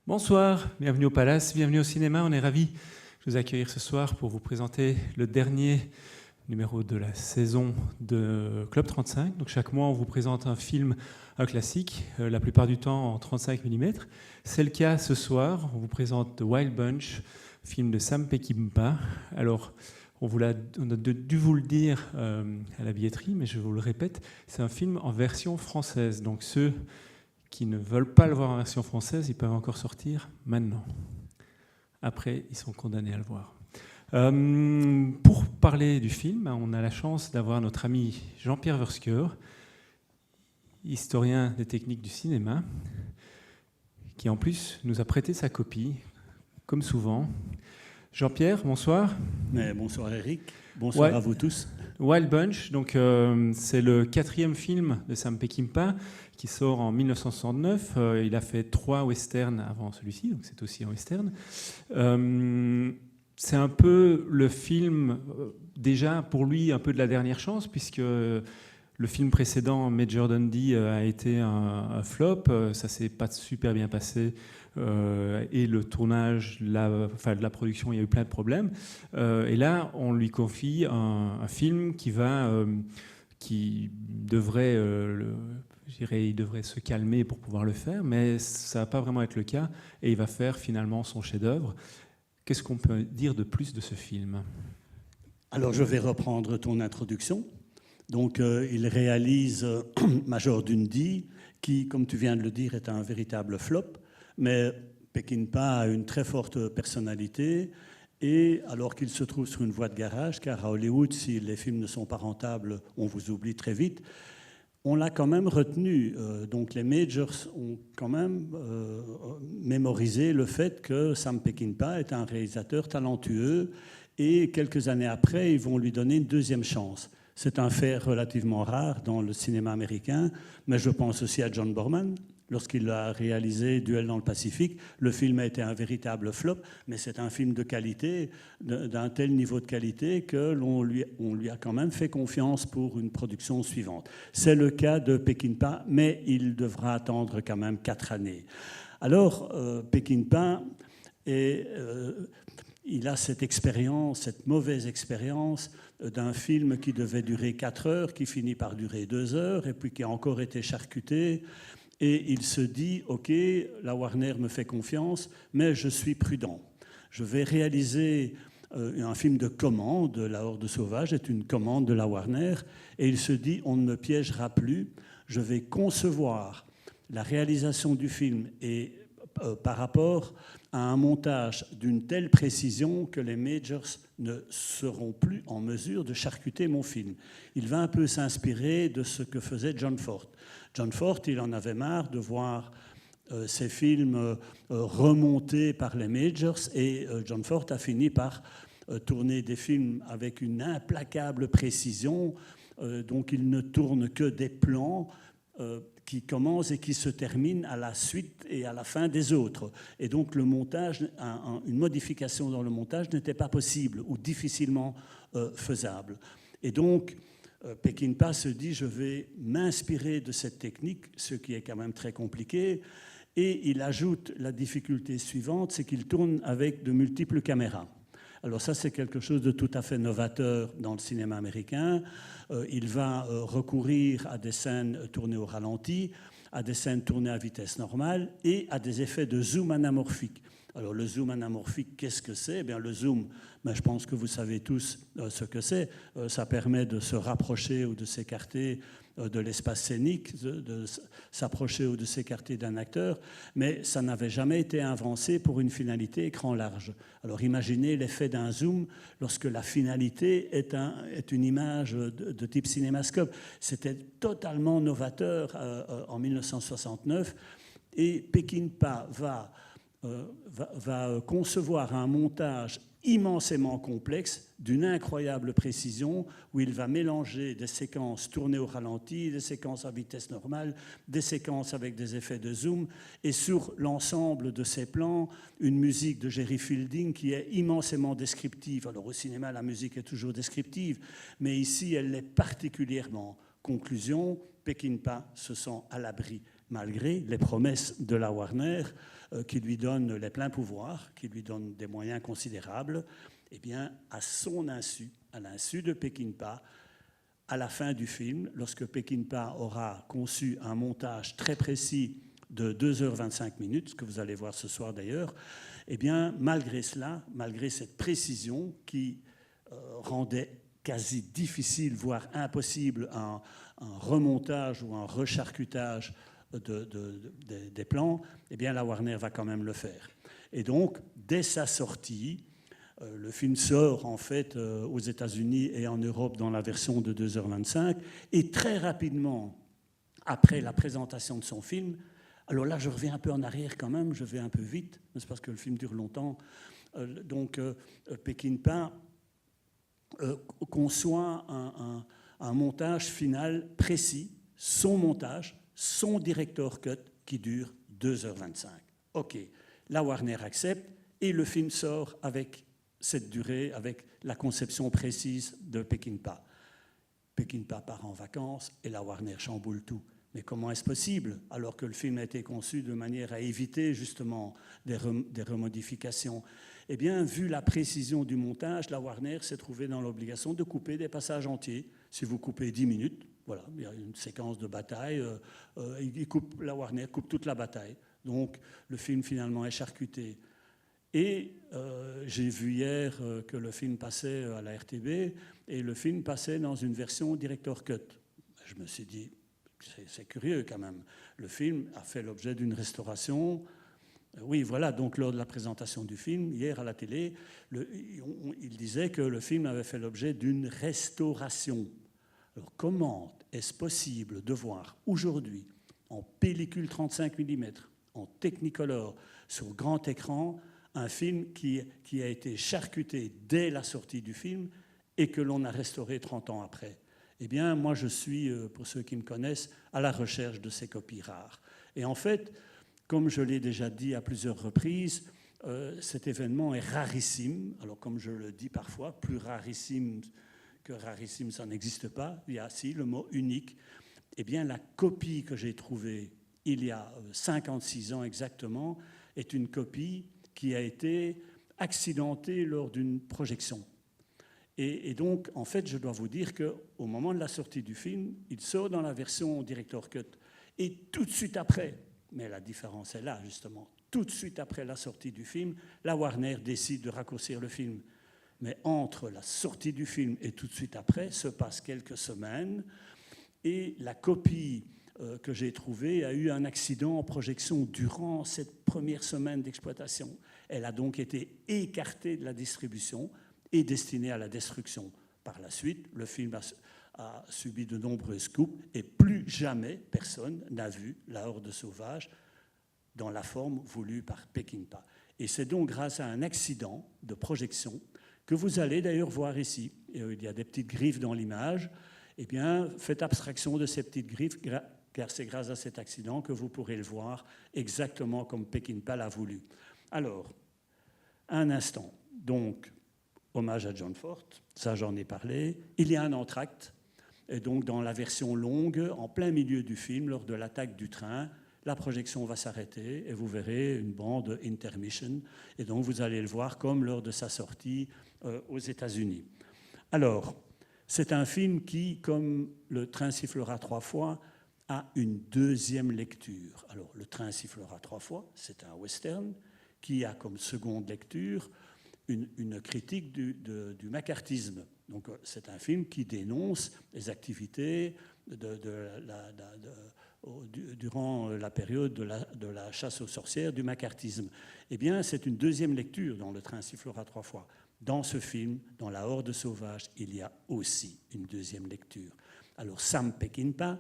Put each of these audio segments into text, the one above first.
Bonsoir, bienvenue au Palace, bienvenue au cinéma. On est ravis de vous accueillir ce soir pour vous présenter le dernier numéro de la saison de Club 35. Donc chaque mois, on vous présente un film, un classique, la plupart du temps en 35 mm. C'est le cas ce soir. On vous présente The Wild Bunch, film de Sam Peckinpah. Alors, on a dû vous le dire à la billetterie, mais je vous le répète, c'est un film en version française. Donc ceux qui ne veulent pas le voir en version française, ils peuvent encore sortir maintenant. Après, ils sont condamnés à le voir. Pour parler du film, on a la chance d'avoir notre ami Jean-Pierre Versker, historien des techniques du cinéma, qui en plus nous a prêté sa copie, comme souvent. Jean-Pierre, bonsoir. Bonsoir Eric, bonsoir à vous tous. Wild Bunch, donc, c'est le 4e film de Sam Peckinpah qui sort en 1969. Il a fait 3 westerns avant celui-ci, donc c'est aussi un western. C'est un peu le film, déjà pour lui, un peu de la dernière chance, puisque le film précédent, Major Dundee, a été un flop. Ça s'est pas super bien passé. Et le tournage, de la production, il y a eu plein de problèmes. Et là, on lui confie un film qui devrait, il devrait se calmer pour pouvoir le faire, mais ça va pas vraiment être le cas. Et il va faire finalement son chef-d'œuvre. Qu'est-ce qu'on peut dire de plus de ce film ? Alors, je vais reprendre ton introduction. Donc, il réalise Major Dundee, qui, comme tu viens de le dire, est un véritable flop. Mais Peckinpah a une très forte personnalité. Et alors qu'il se trouve sur une voie de garage, car à Hollywood, si les films ne sont pas rentables, on vous oublie très vite, on l'a quand même retenu. Donc les majors ont quand même mémorisé le fait que Sam Peckinpah est un réalisateur talentueux. Et quelques années après, ils vont lui donner une deuxième chance. C'est un fait relativement rare dans le cinéma américain, mais je pense aussi à John Borman. Lorsqu'il a réalisé Duel dans le Pacifique, le film a été un véritable flop, mais c'est un film de qualité, d'un tel niveau de qualité que on lui a quand même fait confiance pour une production suivante. C'est le cas de Peckinpah, mais il devra attendre quand même 4 années. Alors, Peckinpah, il a cette expérience, cette mauvaise expérience d'un film qui devait durer 4 heures, qui finit par durer 2 heures, et puis qui a encore été charcuté. Et il se dit, OK, la Warner me fait confiance, mais je suis prudent. Je vais réaliser un film de commande. La Horde sauvage est une commande de la Warner. Et il se dit, on ne me piégera plus. Je vais concevoir la réalisation du film et par rapport à un montage d'une telle précision que les majors ne seront plus en mesure de charcuter mon film. Il va un peu s'inspirer de ce que faisait John Ford. John Ford, il en avait marre de voir ses films remontés par les majors et John Ford a fini par tourner des films avec une implacable précision. Donc il ne tourne que des plans qui commencent et qui se terminent à la suite et à la fin des autres. Et donc le montage, une modification dans le montage n'était pas possible ou difficilement faisable. Et donc Peckinpah se dit, je vais m'inspirer de cette technique, ce qui est quand même très compliqué, et il ajoute la difficulté suivante, c'est qu'il tourne avec de multiples caméras. Alors ça, c'est quelque chose de tout à fait novateur dans le cinéma américain. Il va recourir à des scènes tournées au ralenti, à des scènes tournées à vitesse normale et à des effets de zoom anamorphique. Alors le zoom anamorphique, qu'est-ce que c'est ? Eh bien, le zoom, je pense que vous savez tous ce que c'est. Ça permet de se rapprocher ou de s'écarter de l'espace scénique, de s'approcher ou de s'écarter d'un acteur, mais ça n'avait jamais été inventé pour une finalité écran large. Alors imaginez l'effet d'un zoom lorsque la finalité est une image de type cinémascope. C'était totalement novateur en 1969 et Peckinpah va concevoir un montage immensément complexe, d'une incroyable précision, où il va mélanger des séquences tournées au ralenti, des séquences à vitesse normale, des séquences avec des effets de zoom, et sur l'ensemble de ces plans, une musique de Jerry Fielding qui est immensément descriptive. Alors au cinéma, la musique est toujours descriptive, mais ici, elle l'est particulièrement. Conclusion, Peckinpah se sent à l'abri malgré les promesses de la Warner qui lui donnent les pleins pouvoirs, qui lui donnent des moyens considérables, eh bien, à son insu, à l'insu de Peckinpah, à la fin du film, lorsque Peckinpah aura conçu un montage très précis de 2h25, ce que vous allez voir ce soir d'ailleurs, eh bien, malgré cela, malgré cette précision qui rendait quasi difficile, voire impossible, un remontage ou un recharcutage des plans, eh bien, la Warner va quand même le faire. Et donc, dès sa sortie, le film sort en fait aux États-Unis et en Europe dans la version de 2h25, et très rapidement, après la présentation de son film, alors là je reviens un peu en arrière quand même, je vais un peu vite, c'est parce que le film dure longtemps, donc Peckinpah conçoit un montage final précis, son montage, son director cut qui dure 2h25. Ok, la Warner accepte et le film sort avec cette durée, avec la conception précise de Peckinpah. Peckinpah part en vacances et la Warner chamboule tout. Mais comment est-ce possible, alors que le film a été conçu de manière à éviter justement des remodifications? Eh bien, vu la précision du montage, la Warner s'est trouvée dans l'obligation de couper des passages entiers. Si vous coupez 10 minutes, voilà, il y a une séquence de bataille, la Warner coupe toute la bataille. Donc, le film finalement est charcuté. Et j'ai vu hier que le film passait à la RTB et le film passait dans une version director cut. Je me suis dit, c'est curieux quand même. Le film a fait l'objet d'une restauration. Oui, voilà, donc lors de la présentation du film, hier à la télé, il disait que le film avait fait l'objet d'une restauration. Alors comment est-ce possible de voir aujourd'hui, en pellicule 35 mm, en Technicolor, sur grand écran, un film qui a été charcuté dès la sortie du film et que l'on a restauré 30 ans après? Eh bien, moi, je suis, pour ceux qui me connaissent, à la recherche de ces copies rares. Et en fait, comme je l'ai déjà dit à plusieurs reprises, cet événement est rarissime. Alors, comme je le dis parfois, plus rarissime que rarissime, ça n'existe pas. Il y a, si, le mot unique. Eh bien, la copie que j'ai trouvée il y a 56 ans exactement est une copie qui a été accidentée lors d'une projection. Et donc, en fait, je dois vous dire qu'au moment de la sortie du film, il sort dans la version director cut. Et tout de suite après, mais la différence est là, justement, tout de suite après la sortie du film, la Warner décide de raccourcir le film. Mais entre la sortie du film et tout de suite après, se passent quelques semaines, et la copie que j'ai trouvée a eu un accident en projection durant cette première semaine d'exploitation. Elle a donc été écartée de la distribution et destinée à la destruction. Par la suite, le film a subi de nombreuses coupes et plus jamais personne n'a vu La Horde sauvage dans la forme voulue par Peckinpah. Et c'est donc grâce à un accident de projection que vous allez d'ailleurs voir ici. Il y a des petites griffes dans l'image. Eh bien, faites abstraction de ces petites griffes, car c'est grâce à cet accident que vous pourrez le voir exactement comme Peckinpah l'a voulu. Alors, un instant. Donc, hommage à John Ford, ça j'en ai parlé. Il y a un entracte, et donc dans la version longue, en plein milieu du film, lors de l'attaque du train, la projection va s'arrêter et vous verrez une bande intermission. Et donc vous allez le voir comme lors de sa sortie aux États-Unis. Alors, c'est un film qui, comme Le train sifflera 3 fois, a une deuxième lecture. Alors, Le train sifflera 3 fois, c'est un western qui a comme seconde lecture une critique du macartisme. Donc, c'est un film qui dénonce les activités durant la période de la chasse aux sorcières du macartisme. Eh bien, c'est une deuxième lecture dans Le train sifflera 3 fois. Dans ce film, dans La Horde sauvage, il y a aussi une deuxième lecture. Alors, Sam Peckinpah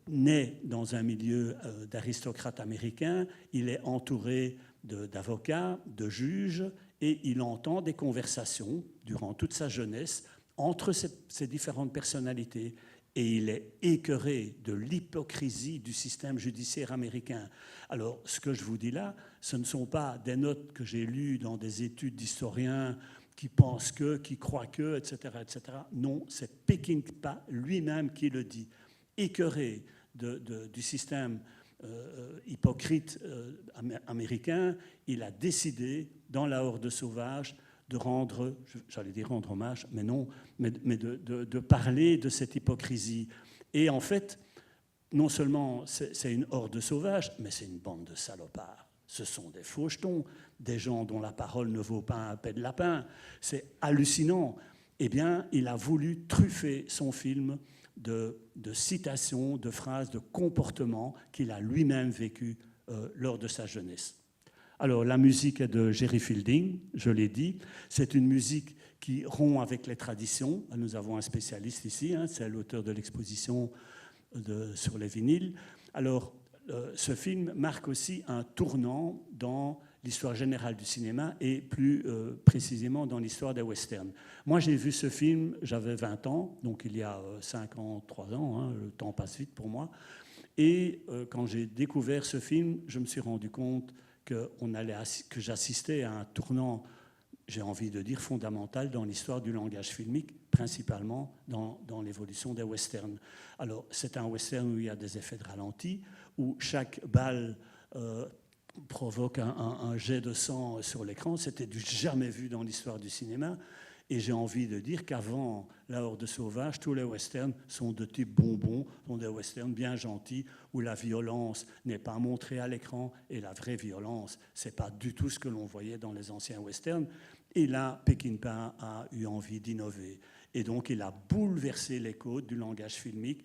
naît dans un milieu d'aristocrates américains. Il est entouré d'avocats, de juges, et il entend des conversations durant toute sa jeunesse entre ces différentes personnalités. Et il est écœuré de l'hypocrisie du système judiciaire américain. Alors, ce que je vous dis là, ce ne sont pas des notes que j'ai lues dans des études d'historiens qui pensent que, qui croient que, etc., etc. Non, c'est Peckinpah lui-même qui le dit. Écœuré du système hypocrite américain, il a décidé, dans La Horde sauvage, de rendre, j'allais dire rendre hommage, mais non, mais de parler de cette hypocrisie. Et en fait, non seulement c'est une horde sauvage, mais c'est une bande de salopards. Ce sont des fauchetons, des gens dont la parole ne vaut pas un pet de lapin. C'est hallucinant. Eh bien, il a voulu truffer son film de citations, de phrases, de comportements qu'il a lui-même vécu lors de sa jeunesse. Alors, la musique est de Jerry Fielding, je l'ai dit. C'est une musique qui rompt avec les traditions. Nous avons un spécialiste ici, hein, c'est l'auteur de l'exposition sur les vinyles. Alors, ce film marque aussi un tournant dans l'histoire générale du cinéma et plus précisément dans l'histoire des westerns. Moi, j'ai vu ce film, j'avais 20 ans, donc il y a 53 ans, hein, le temps passe vite pour moi. Et quand j'ai découvert ce film, je me suis rendu compte que j'assistais à un tournant, j'ai envie de dire, fondamental dans l'histoire du langage filmique, principalement dans l'évolution des westerns. Alors, c'est un western où il y a des effets de ralenti, où chaque balle provoque un jet de sang sur l'écran. C'était du jamais vu dans l'histoire du cinéma. Et j'ai envie de dire qu'avant La Horde sauvage, tous les westerns sont de type bonbon, sont des westerns bien gentils, où la violence n'est pas montrée à l'écran, et la vraie violence, ce n'est pas du tout ce que l'on voyait dans les anciens westerns. Et là, Peckinpah a eu envie d'innover. Et donc, il a bouleversé les codes du langage filmique.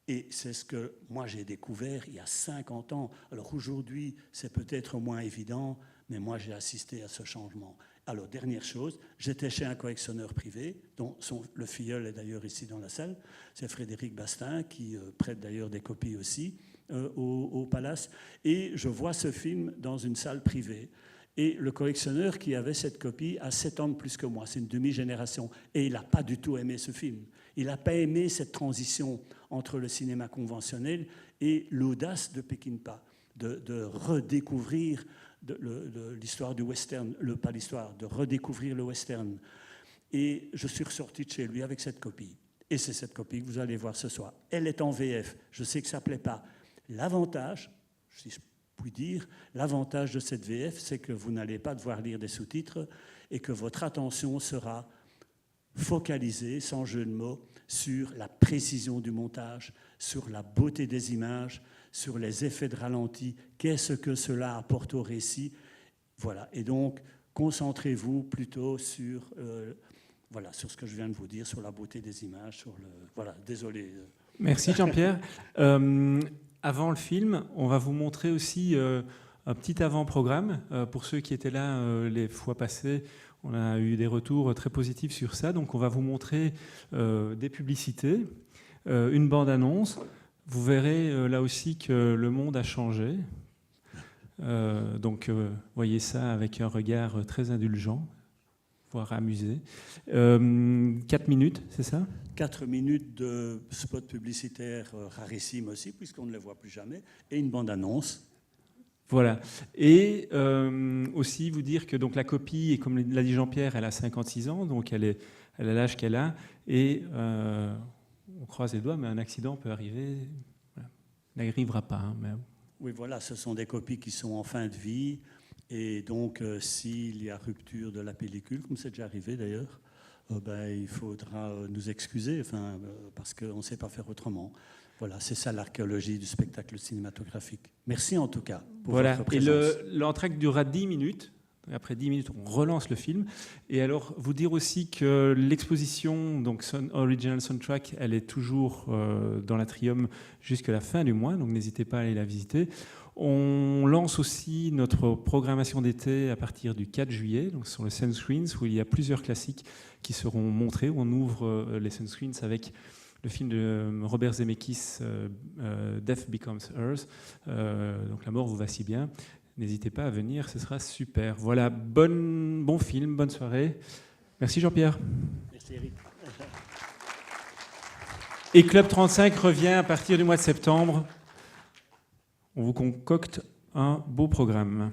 Et c'est ce que moi j'ai découvert il y a 50 ans. Alors aujourd'hui, c'est peut-être moins évident, mais moi j'ai assisté à ce changement. Alors, dernière chose, j'étais chez un collectionneur privé, dont le filleul est d'ailleurs ici dans la salle, c'est Frédéric Bastin, qui prête d'ailleurs des copies aussi au Palace, et je vois ce film dans une salle privée. Et le collectionneur qui avait cette copie a 7 ans de plus que moi, c'est une demi-génération, et il n'a pas du tout aimé ce film. Il n'a pas aimé cette transition entre le cinéma conventionnel et l'audace de Peckinpah, de redécouvrir l'histoire du western, pas l'histoire, de redécouvrir le western. Et je suis ressorti de chez lui avec cette copie. Et c'est cette copie que vous allez voir ce soir. Elle est en VF. Je sais que ça ne plaît pas. L'avantage, si je puis dire, l'avantage de cette VF, c'est que vous n'allez pas devoir lire des sous-titres et que votre attention sera focalisée, sans jeu de mots, sur la précision du montage, sur la beauté des images, sur les effets de ralenti, qu'est-ce que cela apporte au récit. Voilà. Et donc, concentrez-vous plutôt sur, sur ce que je viens de vous dire, sur la beauté des images. Voilà, désolé. Merci Jean-Pierre. Avant le film, on va vous montrer aussi un petit avant-programme. Pour ceux qui étaient là les fois passées, on a eu des retours très positifs sur ça. Donc on va vous montrer des publicités, une bande-annonce. Vous verrez là aussi que le monde a changé. Voyez ça avec un regard très indulgent, voire amusé. 4 minutes, c'est ça ? 4 minutes de spot publicitaire rarissime aussi, puisqu'on ne les voit plus jamais, et une bande-annonce. Voilà. Et aussi vous dire que donc, la copie, et comme l'a dit Jean-Pierre, elle a 56 ans, donc elle a l'âge qu'elle a, et on croise les doigts, mais un accident peut arriver. Voilà. Il n'arrivera pas. Hein, mais... Oui, voilà, ce sont des copies qui sont en fin de vie, et donc s'il y a rupture de la pellicule, comme c'est déjà arrivé d'ailleurs, il faudra nous excuser, parce qu'on ne sait pas faire autrement. Voilà, c'est ça l'archéologie du spectacle cinématographique. Merci en tout cas pour votre présence. Et l'entracte durera 10 minutes. Après 10 minutes, on relance le film. Et alors, vous dire aussi que l'exposition, donc Original Soundtrack, elle est toujours dans l'Atrium jusqu'à la fin du mois, donc n'hésitez pas à aller la visiter. On lance aussi notre programmation d'été à partir du 4 juillet, donc sur le Sunscreens, où il y a plusieurs classiques qui seront montrés, où on ouvre les Sunscreens avec le film de Robert Zemeckis, Death Becomes Earth, donc La mort vous va si bien. N'hésitez pas à venir, ce sera super. Voilà, bon film, bonne soirée. Merci Jean-Pierre. Merci Eric. Et Club 35 revient à partir du mois de septembre. On vous concocte un beau programme.